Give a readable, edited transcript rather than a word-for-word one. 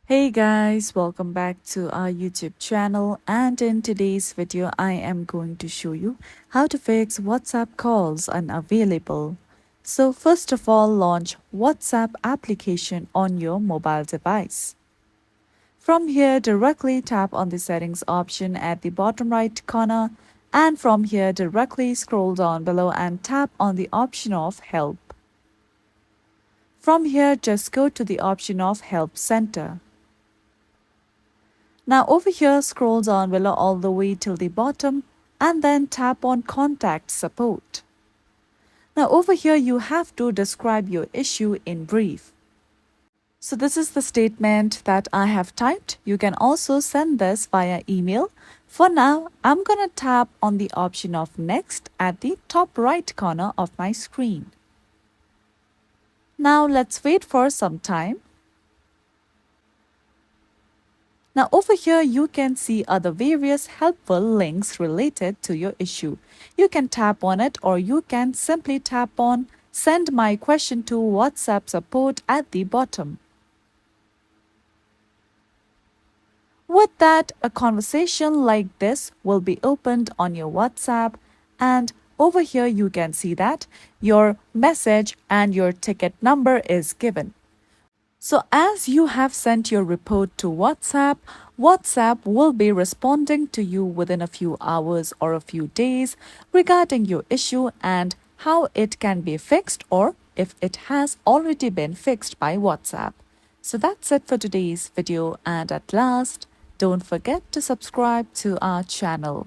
Hey guys, welcome back to our YouTube channel, and in today's video I am going to show you how to fix WhatsApp calls unavailable. So first of all, launch WhatsApp application on your mobile device. From here, directly tap on the settings option at the bottom right corner, and from here directly scroll down below and tap on the option of help. From here, just go to the option of help center. Now over here, scroll down below all the way till the bottom and then tap on contact support. Now over here, you have to describe your issue in brief. So this is the statement that I have typed. You can also send this via email. For now, I'm gonna tap on the option of next at the top right corner of my screen. Now let's wait for some time. Now over here, you can see other various helpful links related to your issue. You can tap on it, or you can simply tap on send my question to WhatsApp support at the bottom. With that, a conversation like this will be opened on your WhatsApp, and over here you can see that your message and your ticket number is given. So as you have sent your report to WhatsApp, WhatsApp will be responding to you within a few hours or a few days regarding your issue and how it can be fixed, or if it has already been fixed by WhatsApp. So that's it for today's video, and at last, don't forget to subscribe to our channel.